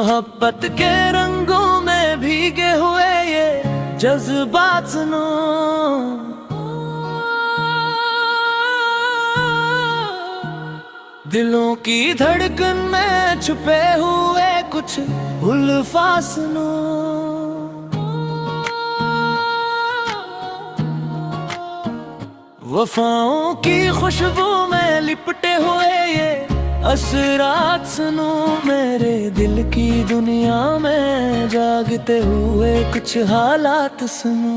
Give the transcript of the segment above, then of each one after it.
मोहब्बत के रंगों में भीगे हुए ये जज्बात सुनो। दिलों की धड़कन में छुपे हुए कुछ उल्फात सुनो। वफाओं की खुशबू में लिपटे हुए ये असरात सुनो। मेरे दिल की दुनिया में जागते हुए कुछ हालात सुनो।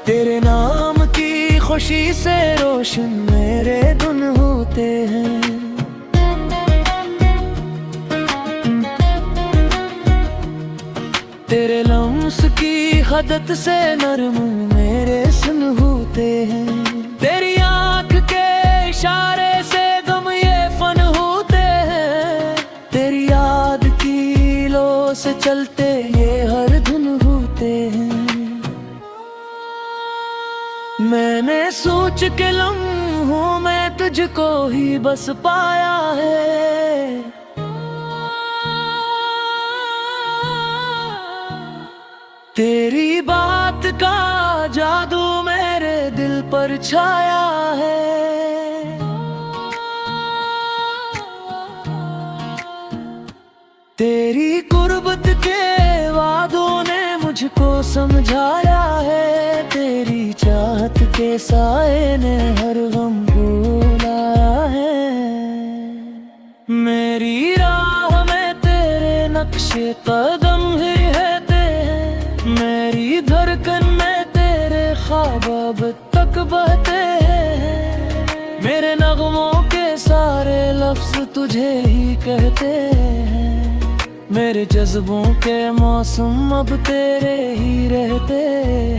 तेरे नाम की खुशी से रोशन मेरे धुन होते हैं। तेरे लम्स की हदत से नरम मेरे सुन होते हैं। तेरी आँख के इशारे से गम ये फन होते हैं। तेरी याद की लो से चलते ये हर धुन होते हैं। मैंने सोच के लम्हों में तुझको ही बस पाया है। तेरी बात का जादू मेरे दिल पर छाया है। तेरी कुर्बत के वादों ने मुझको समझाया है। तेरी चाहत के साए ने हर गम भुलाया है। मेरी राह में तेरे नक्शे कदम ही है। मेरी धड़कन में तेरे ख्वाब अब तक बहते हैं। मेरे नगमों के सारे लफ्ज तुझे ही कहते हैं। मेरे जज्बों के मौसम अब तेरे ही रहते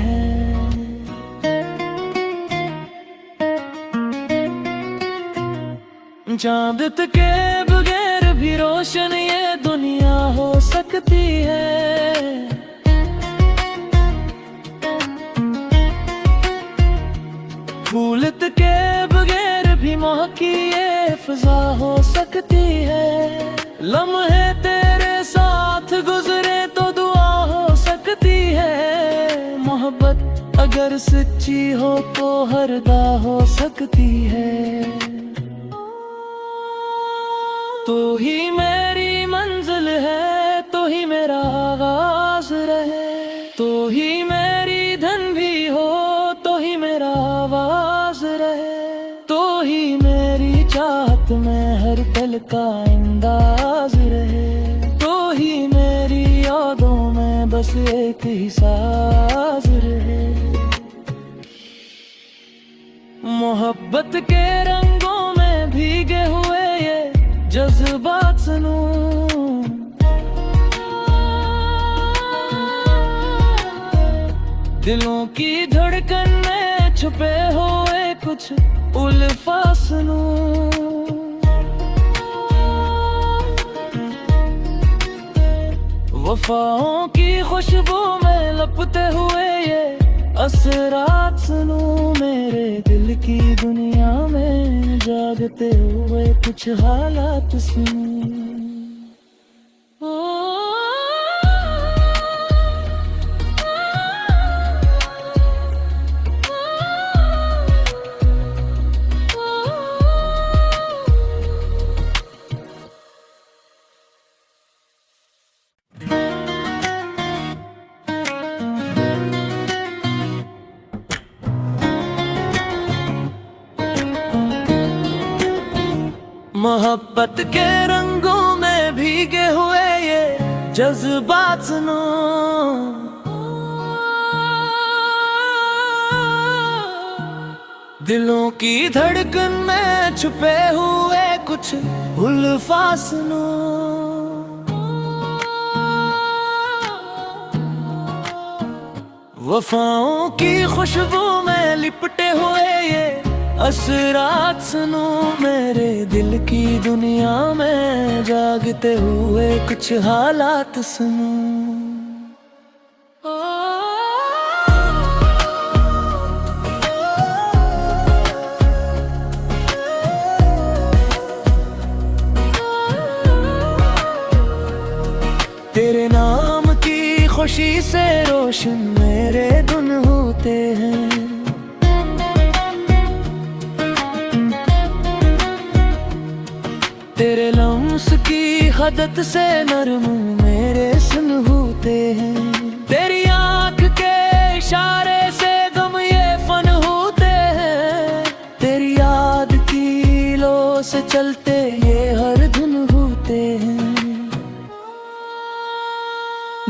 हैं। चांद के बगैर भी रोशन ये दुनिया हो सकती है। फूलत के बगैर भी महकी ये फिजा हो सकती है। लम्हे तेरे साथ गुजरे तो दुआ हो सकती है। मोहब्बत अगर सच्ची हो तो हरदा हो सकती है। तो ही मेरी मंजिल है, तो ही मेरा आगाज रहे। तो ही मेरी धन भी हो, तो ही मेरा आवाज रहे। तो ही मेरी चाहत में हर पल का अंदाज रहे। तो ही मेरी यादों में बस एक ही साज रहे। मोहब्बत के रंगों में भीगे हुए ये जज्बात सुनो। दिलों की धड़कन में छुपे हुए कुछ उल्फात सुनो। वफाओं की खुशबू में लपटे हुए ये असरात सुनो। मेरे दिल की दुनिया में जागते हुए कुछ हालात सुनो। मोहब्बत के रंगों में भीगे हुए ये जज्बात सुनो। दिलों की धड़कन में छुपे हुए कुछ उल्फात सुनो। वफाओं की खुशबू में लिपटे हुए ये असरात सुनो। मेरे दिल की दुनिया में जागते हुए कुछ हालात सुनो। खुशी से रोशन मेरे धुन होते हैं। तेरे लम्स की हदत से नरम मेरे सुन होते हैं। तेरी आँख के इशारे से गम ये फन होते हैं। तेरी याद की लो से चलते ये हर धुन होते हैं।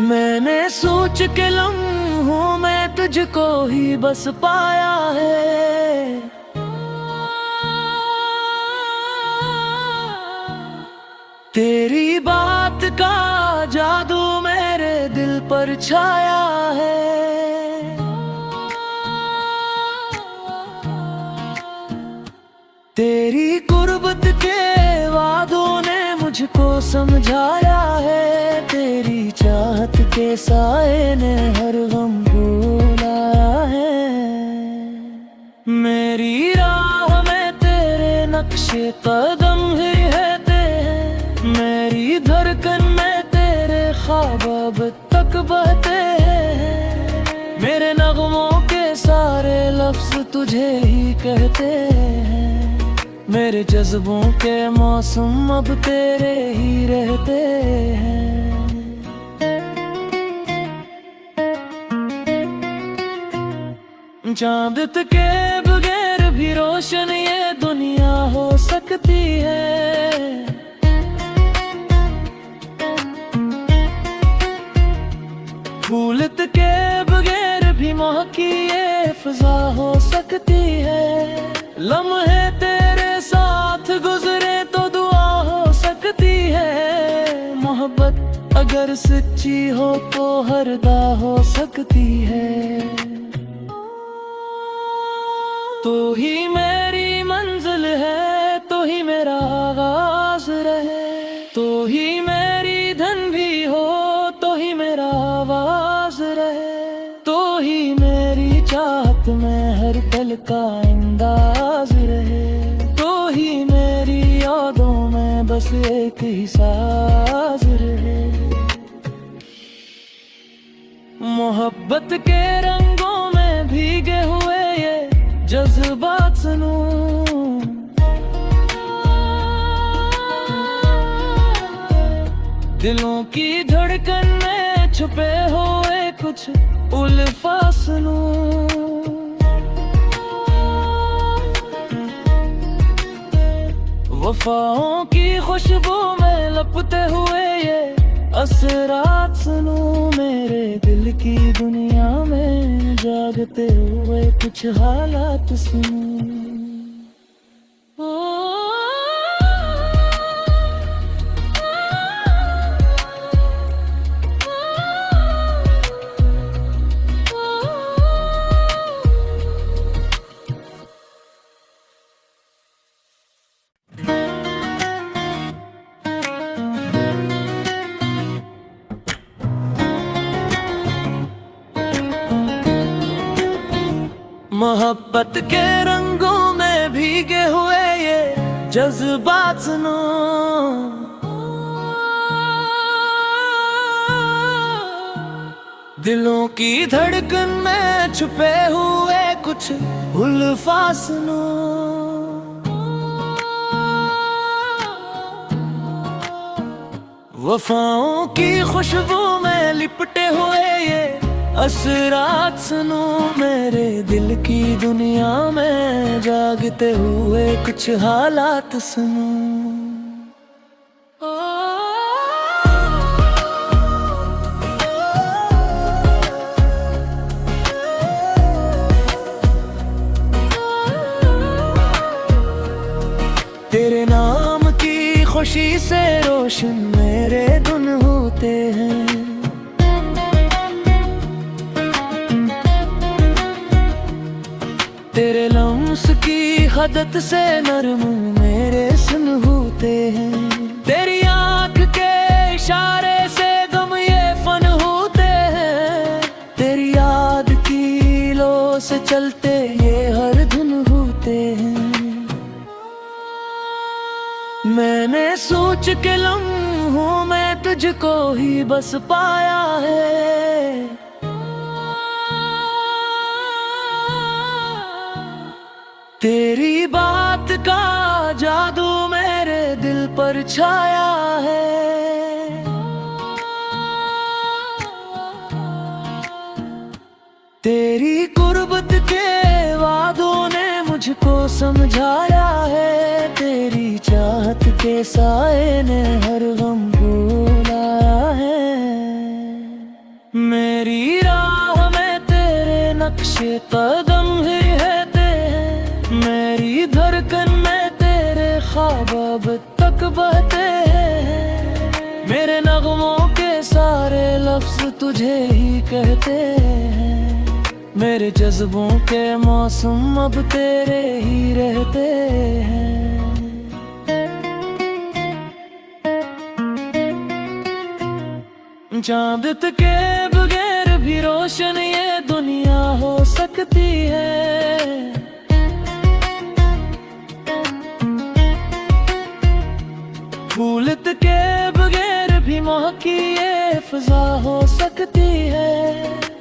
मैंने सोच के लम्हों में तुझको ही बस पाया है। तेरी बात का जादू मेरे दिल पर छाया है। तेरी कुर्बत के वादों ने मुझको समझाया है। तेरी चाहत के साए ने हर गम भुलाया है। मेरी राह में तेरे नक्शे कदम ही रहते हैं। मेरी धड़कन में तेरे ख्वाब अब तक बहते हैं। मेरे नगमों के सारे लफ्ज तुझे ही कहते हैं। मेरे जज्बों के मौसम अब तेरे ही रहते हैं। चांद के बगैर भी रोशन ये दुनिया हो सकती है। फूलत के बगैर भी महकी ये फिजा हो सकती है। लम्हे तेरे साथ गुजरे तो दुआ हो सकती है। मोहब्बत अगर सच्ची हो तो हरदा हो सकती है। तू ही मेरी मंजिल है, तू ही मेरा आगाज रहे। तू ही मेरी धन भी हो, तो ही मेरा आवाज रहे। तू ही मेरी चाहत में हर पल का अंदाज रहे। तू ही मेरी यादों में बस एक ही साज रहे। मोहब्बत के रंगों में भीगे हुए ये जज्बात सुनूं। दिलों की धड़कन में छुपे हुए कुछ उल्फात सुनूं। वफाओं की खुशबू में लपटे हुए ये असरात सुनूं। मेरे दिल की दुनिया में जागते हुए कुछ हालात सुनूं। मोहब्बत के रंगों में भीगे हुए ये जज्बात सुनो। दिलों की धड़कन में छुपे हुए कुछ उल्फात सुनो। वफाओं की खुशबू में लिपटे हुए ये असरात सुनो। मेरे दिल की दुनिया में जागते हुए कुछ हालात सुनो। तेरे नाम की खुशी से रोशन मेरे धुन होते हैं। तेरे लम्स की हदत से नरम मेरे सुन होते हैं। तेरी आँख के इशारे से गम ये फन होते हैं। तेरी याद की लो से चलते ये हर धुन होते हैं। मैंने सोच के लम्हों में तुझको ही बस पाया है। तेरी बात का जादू मेरे दिल पर छाया है। तेरी कुर्बत के वादों ने मुझको समझाया है। तेरी चाहत के साए ने हर गम भुलाया है। मेरी राह में तेरे नक्शे कदम ही रहते हैं। मेरी धड़कन में तेरे ख्वाब अब तक बहते हैं। मेरे नगमों के सारे लफ्ज तुझे ही कहते हैं। मेरे जज्बों के मौसम अब तेरे ही रहते हैं। चांद के बगैर भी रोशन ये दुनिया हो सकती है। फूल के बगैर भी महकी ये फिजा हो सकती है।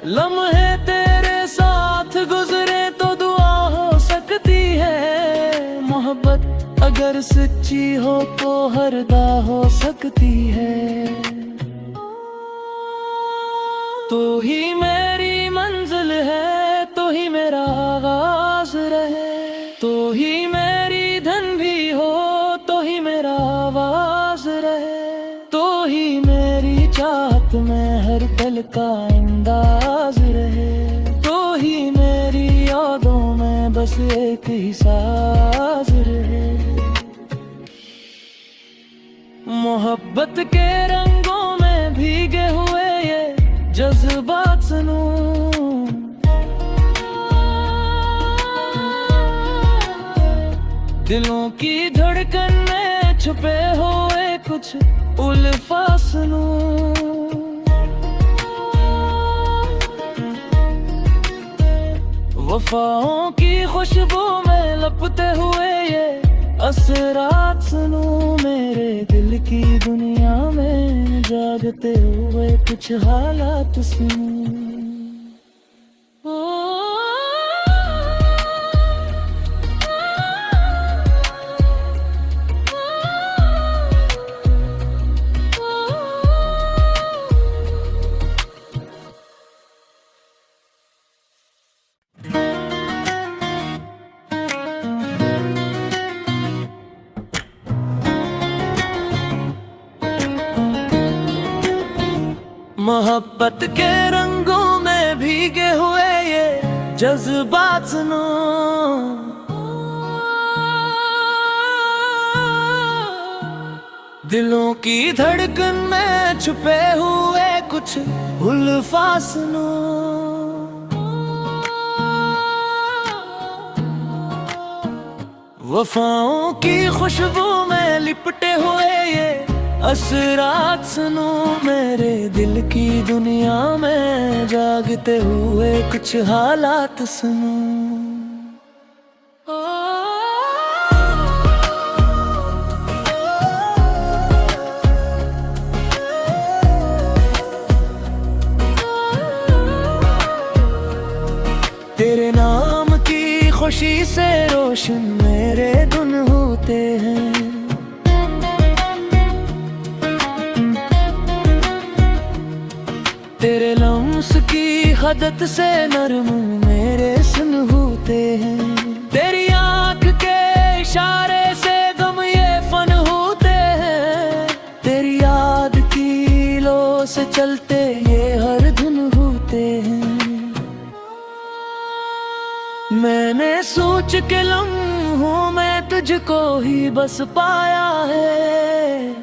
लम्हे तेरे साथ गुजरे तो दुआ हो सकती है। मोहब्बत अगर सच्ची हो तो हरदा हो सकती है। तू ही मेरी मंजिल है, तू ही मेरा आगाज रहे। तू ही मेरी धन भी हो, तो ही मेरा आवाज रहे। तू ही मेरी चाहत में हर पल का अंदाज रहे। तू ही मेरी यादों में बस एक ही साज रहे। मोहब्बत के रंगों में भीगे हुए ये जज्बात सुनूं। दिलों की धड़कन में छुपे हुए कुछ उल्फास सुनूं। वफाओं की खुशबू में लपटे हुए ये असरात सुनूं। मेरे दिल की दुनिया में जागते हुए कुछ हालात सुनूं। मोहब्बत के रंगों में भीगे हुए ये जज्बात सुनो। दिलों की धड़कन में छुपे हुए कुछ उल्फास सुनो। वफाओं की खुशबू में लिपटे हुए ये असरात सुनो। मेरे दिल की दुनिया में जागते हुए कुछ हालात सुनो। तेरे नाम की खुशी से रोशन मेरे धुन होते हैं। तेरे लम्स की हदत से नरम मेरे सुन होते हैं। तेरी आँख के इशारे से गम ये फन होते हैं। तेरी याद की लो से चलते ये हर धुन होते हैं। मैंने सोच के लम्हों में तुझको ही बस पाया है।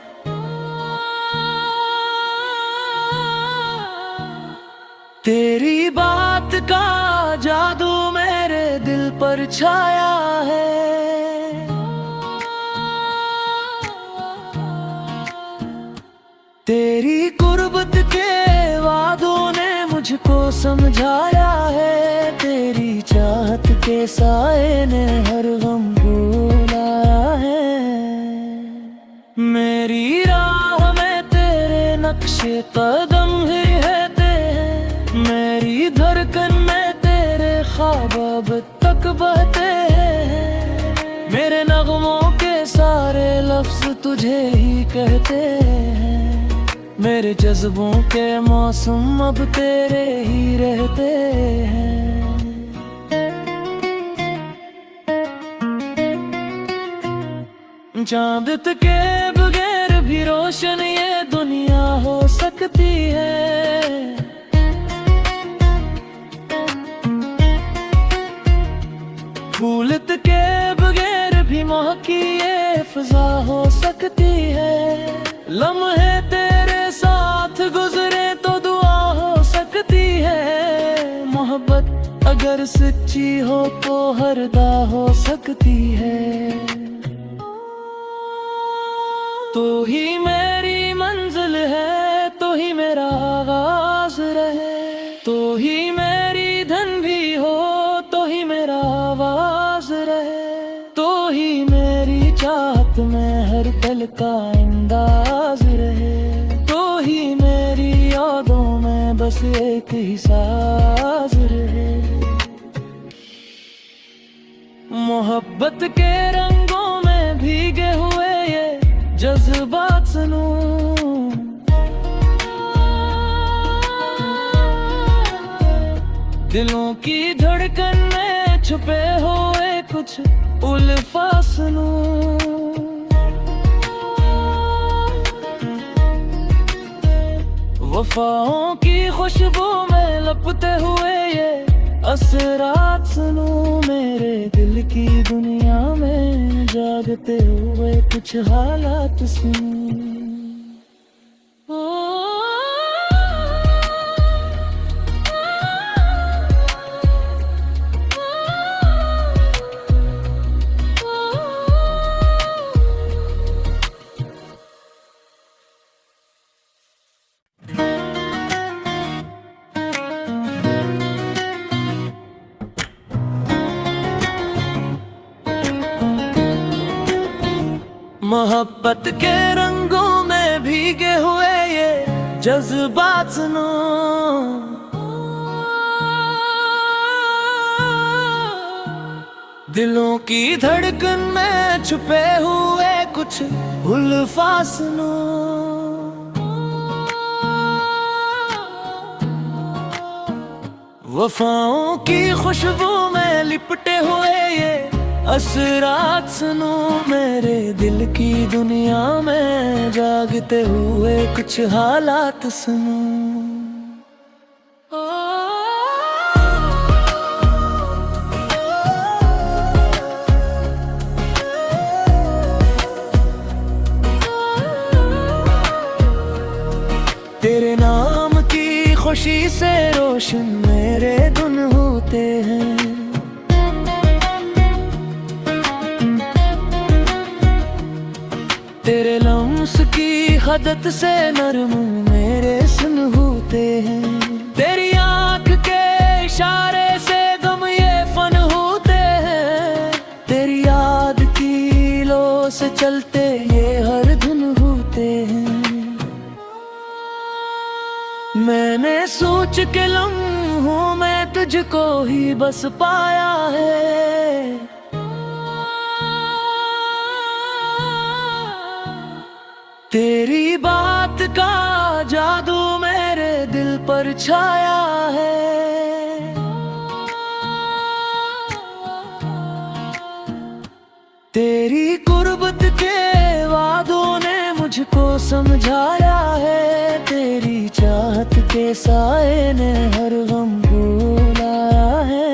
तेरी बात का जादू मेरे दिल पर छाया है। तेरी कुर्बत के वादों ने मुझको समझाया है। तेरी चाहत के साए ने हर गम भुलाया है। मेरी राह में तेरे नक्शे कदम ही रहते हैं, मेरी धड़कन में तेरे ख्वाब अब तक बहते हैं। मेरे नगमों के सारे लफ्ज तुझे ही कहते हैं, मेरे जज्बों के मौसम अब तेरे ही रहते हैं। चांद के बगैर भी रोशन ये दुनिया हो सकती है, फूल के बगैर भी महकी ये फिजा हो सकती है। लम्हे तेरे साथ गुजरे तो दुआ हो सकती है, मोहब्बत अगर सच्ची हो तो हरदा हो सकती है। तू ही मेरी मंजिल है, तू ही मेरा आगाज रहे, तू ही मेरी धन भी हो, तो ही मेरा आवाज रहे, तू ही मेरी चाहत में हर पल का अंदाज रहे, तू ही मेरी यादों में बस एक ही साज रहे। मोहब्बत के रंगों में भीगे हुए ये जज्बात सुनूं, दिलों की धड़कन में छुपे हुए कुछ उल्फात सुनूं। वफाओं की खुशबू में लपते हुए ये असरात सुनूं, मेरे दिल की दुनिया में जागते हुए कुछ हालात सुनूं। मोहब्बत के रंगों में भीगे हुए ये जज्बात सुनो, दिलों की धड़कन में छुपे हुए कुछ उल्फात सुनो। वफाओं की खुशबू में लिपटे हुए ये असरात सुनो, मेरे दिल की दुनिया में जागते हुए कुछ हालात सुनो। तेरे नाम की खुशी से रोशन मेरे दिन होते हैं, तेरे लम्स की हदत से नरम मेरे सुन होते हैं, तेरी आंख के इशारे से गम ये फन होते हैं, तेरी याद की लो से चलते ये हर धुन होते हैं। मैंने सोच के लम्हों में तुझको ही बस पाया है, तेरी बात का जादू मेरे दिल पर छाया है। तेरी कुर्बत के वादों ने मुझको समझाया है, तेरी चाहत के साए ने हर गम भुलाया है।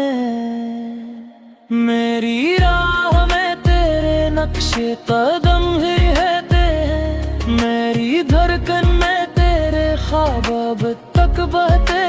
मेरी राह में तेरे नक्शे कदम ही रहते हैं, मेरी धड़कन में तेरे ख्वाब अब तक बहते